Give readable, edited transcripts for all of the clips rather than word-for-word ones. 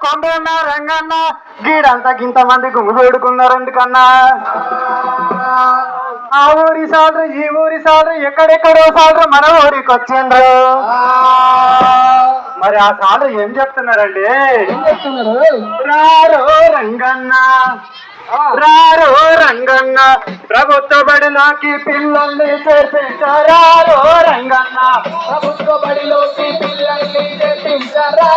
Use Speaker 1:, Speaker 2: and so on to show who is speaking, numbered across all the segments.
Speaker 1: కొండన్న రంగన్న గీడంతా గింత మంది గుమిగూడుకున్నారు ఎందుకన్నా ఆ ఊరి సాడ్రు ఈ ఊరి సాడ్రు ఎక్కడెక్కడో సాడ్రు మన ఊరికి వచ్చిండ్రు. మరి ఆ సాడ్రు ఏం చెప్తున్నారండి? రారో రంగన్న రారో రంగన్న ప్రభుత్వ బడిలోకి పిల్లల్ని చేర్పించారో రంగన్న,
Speaker 2: ప్రభుత్వ బడిలోకి పిల్లల్ని చేర్పించారో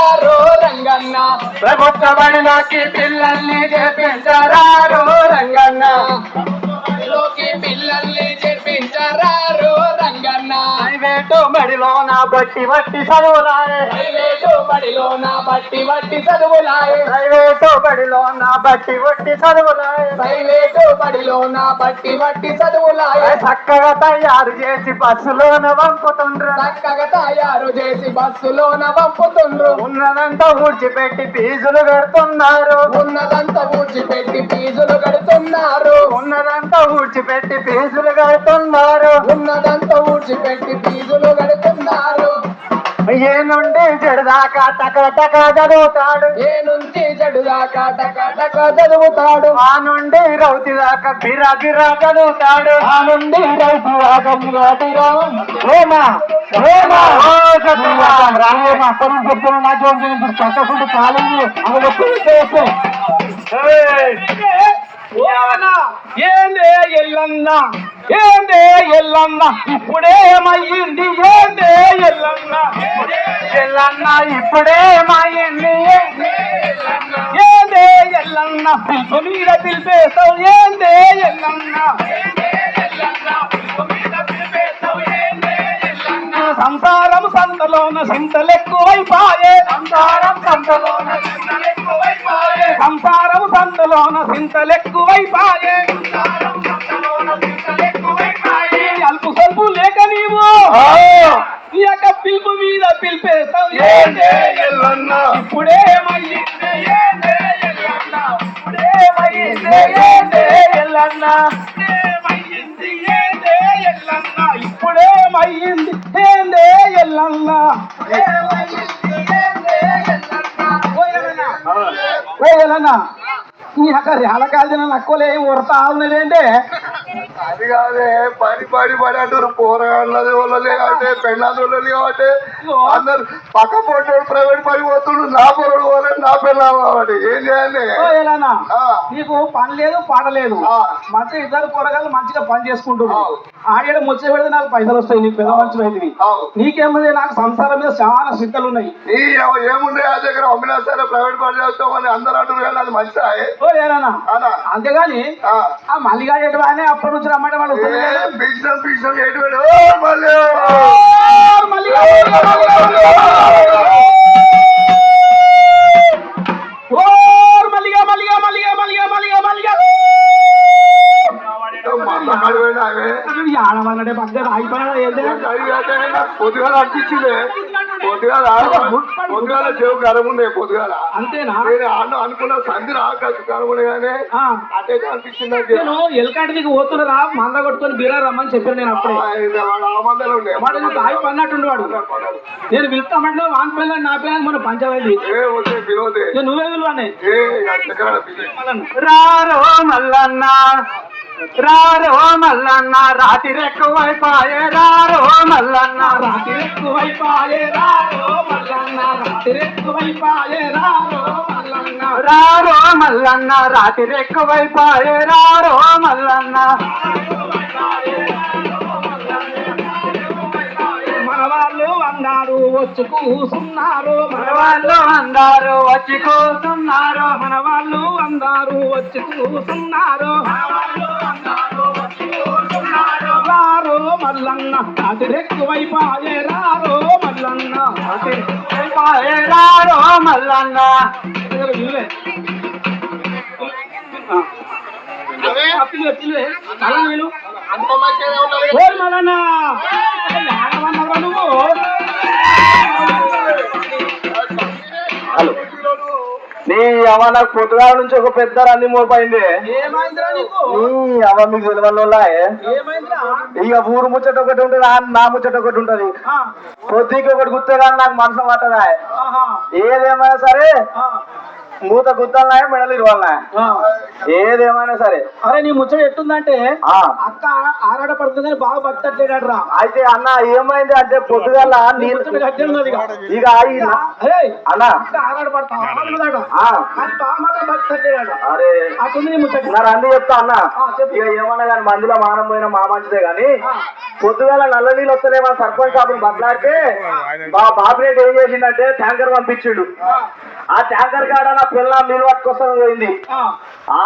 Speaker 2: రంగన్న,
Speaker 1: ప్రభుత్వ బడిలోకి పిల్లల్ని చేర్పించారో రంగన్న,
Speaker 2: బడిలోకి పిల్లల్ని చేర్పించారో రంగన్న.
Speaker 1: ప్రైవేటు బడిలో నా బట్టి వట్టి చదువులాయే,
Speaker 2: ప్రైవేటు బడిలో నా బట్టి వట్టి చదువులాయే,
Speaker 1: ప్రైవేటు బడిలో నా బట్టి వట్టి చదువులాయే,
Speaker 2: ప్రైవేటు బడిలో నా బట్టి వట్టి చదువులాయే.
Speaker 1: చక్కగా తయారు చేసి బస్సులోన పంపుతుండ్రు,
Speaker 2: చక్కగా తయారు చేసి బస్సులోన పంపుతుండ్రు.
Speaker 1: ఉన్నదంతా ఊడ్చిపెట్టి ఫీజులు కడుతున్నారు,
Speaker 2: ఉన్నదంతా ఊడ్చిపెట్టి ఫీజులు కడుతున్నారు,
Speaker 1: ఉన్నదంతా ఊడ్చిపెట్టి ఫీజులు కడుతున్నారు,
Speaker 2: ఉన్నదంతా ఊడ్చిపెట్టి ఫీజులు కడుతున్నారు.
Speaker 1: ఏ నుండి జడదాకా టక టక చదువుతాడు,
Speaker 2: ఏ నుంచి చెడు దాకా టక టక చదువుతాడు,
Speaker 1: ఆ నుండి రౌతి దాకా బిరా బిరా చదువుతాడు,
Speaker 2: ఆ నుండి రైతు దాకా బిరా
Speaker 1: ఏమా ఏమా ఓ సత్యం
Speaker 2: రామేమా అప్పటి చెప్తున్న నాకు చక్కకుండా కాలేజీ ఏందే ఎల్లన్న ఏందే ఎల్లన్న ఇప్పుడేమయ్యింది ఏందే ఎల్లన్న
Speaker 1: ఎల్లన్న ఇప్పుడేమైంది
Speaker 2: ఏందే ఎల్లన్న పిలుపు మీద పిలిపేస్తావు ఏందే ఎల్లన్న సంసారం సంతలోన సింతలెక్కువైపాయే
Speaker 1: సంసారం సంతలోన చింతలెక్కువైపాయే,
Speaker 2: సంసారం సంతలోన సింతలెక్కువైపాయే అల్పు సల్పు లేక నీవు ఈ యొక్క పిలుపు మీద పిలిపేస్తావు ఏందే
Speaker 1: ఎల్లన్న
Speaker 2: ఇప్పుడేమయ్యింది ఏందే ఎల్లన్న ఇప్పుడేమయ్యింది ఏందే ఎల్లన్న ఇప్పుడేమయ్యింది ఏందే ఎల్లన్న ఇప్పుడేమయ్యింది ఏందే ఎల్లన్న ఎల్లన్న ఈ యొక్క రేలకాల్చిన నక్కలే ఉరతా ఉన్నదేంటే
Speaker 3: అది కాదే పని పడి పడి అంటారు పోరగాళ్ళది వాళ్ళది అంటే పెళ్ళాది వాళ్ళది కాబట్టి అందరు పక్క పోటీ ప్రైవేట్ పని పోతుండ్రు, నా పొరడు పోలేదు నా పెళ్ళాం కాబట్టి ఏం చేయాలి?
Speaker 2: ఎలానా నీకు పని లేదు పాట లేదు, మంచిగా ఇద్దరు పొరగాళ్ళు మంచిగా పని చేసుకుంటున్నావు. ఆడ ముచ్చ పెడితే నాకు పైసలు వస్తాయి, నీకు పెద్ద మంచి అయితే నీకేముంది? నాకు సంసారం మీద చాలా చింతలు ఉన్నాయి.
Speaker 3: ఏముండే ఆ దగ్గర అమ్మినా సరే ప్రైవేట్ పని చేస్తామని అందరు అంటారు కానీ అది మంచిదా?
Speaker 2: అంతేగాని ఆ మల్లిగా ఎటువానే అప్పటి నుంచి రమ్మంటే వాళ్ళు
Speaker 3: బిజినెస్ బిజినెస్ ఎటువంటి మళ్ళీ
Speaker 2: ఆడమన్నడే పక్కన అయిపోయినా
Speaker 3: పొద్దుగాల అనిపించింది, పొద్దుగాల చెవు గరం ఉండే పొద్దుగాల
Speaker 2: అంతేనా?
Speaker 3: నేను ఆడ అనుకున్న సంధి గరం ఉండే కానీ అదే అనిపించింది.
Speaker 2: నేను ఎల్కాటికి పోతున్నా మంద కొట్టుకొని బీరా రమ్మని చెప్పాను నేను అప్పుడే.
Speaker 3: ఆ మందలో ఉండే
Speaker 2: వాడు తాగి పన్నట్టుండు వాడు. నేను పిలుస్తామంటే వాన్ పిల్ల నా పిల్ల మన పంచాయతీ నువ్వే పిలువానే.
Speaker 1: రారో మల్లన్న రారో మల్లన్న రాత్రి ఎక్కువైపాయే, రారో మల్లన్న
Speaker 2: రాత్రి ఎక్కువైపాయే రారో మల్లన్న రాత్రి ఎక్కువైపాయే రారో మల్లన్న
Speaker 1: రారో మల్లన్న రాత్రి ఎక్కువైపాయే, రారో మల్లన్న
Speaker 2: మన వాళ్ళు అందరూ వచ్చి కూసున్నారు,
Speaker 1: మన వాళ్ళు అందరూ వచ్చి కూర్చున్నారు,
Speaker 2: మన వాళ్ళు అందరూ వచ్చి కూసున్నారు. రారో మల్లన్న రాత్రి ఎక్కువైపాయే రారో మల్లన్న
Speaker 1: రాత్రి ఎక్కువైపాయే, రారో మల్లన్న
Speaker 2: మల్లన్న నువ్వు
Speaker 1: నీ అవ నాకు పొద్దుగాల నుంచి ఒక పెద్ద రన్ని మోపైంది.
Speaker 2: ఏమైందిరా నీకు?
Speaker 1: నీ అవ మీకు తెలియని
Speaker 2: ఏమైందిరా?
Speaker 1: ఇక ఊరు ముచ్చట ఒకటి ఉంటది, నా ముచ్చట ఒకటి ఉంటది. పొద్దుకి ఒకటి గుర్తే కానీ నాకు మనసు పట్టదా. ఏదేమైనా సరే మూత గుద్దలున్నాయి మెడలు ఇరవాలన్నాయి
Speaker 2: ఆ.
Speaker 1: ఏదేమైనా సరే
Speaker 2: అరే నీ ముచ్చట ఎట్టుందంటే
Speaker 1: ఆ.
Speaker 2: అక్క ఆరాట పడుతుందని బాగా బతట్లేడు రా
Speaker 1: అయితే అన్న ఏమైంది అంటే పొద్దుగల నీళ్ళు
Speaker 2: ముచ్చట గట్టి ఉన్నది ఇక.
Speaker 1: ఇక ఈ
Speaker 2: అరే
Speaker 1: అన్న
Speaker 2: అక్క ఆరాట పడతా ఆడదాట
Speaker 1: ఆ.
Speaker 2: అది బాగా మాత్రం బతట్లేడు
Speaker 1: అరే
Speaker 2: అట్టుంది నీ ముచ్చట
Speaker 1: నా రంది చెప్తా అన్న
Speaker 2: చెప్పు.
Speaker 1: ఇక ఏమన్నా కానీ మందిలో మానం పోయినా మా మంచిదే గాని పొద్దుగల నల్ల నీళ్ళు వస్తలే మన సర్పంచ్ సాబుని బట్లాడితే మా బాబురేట్ ఏం చేసిందంటే ట్యాంకర్ పంపించిండు ఆ ట్యాంకర్ కాడ నా పిల్ల నీళ్ళు పట్టుకొస్తాను పోయింది
Speaker 2: ఆ.
Speaker 1: ఆ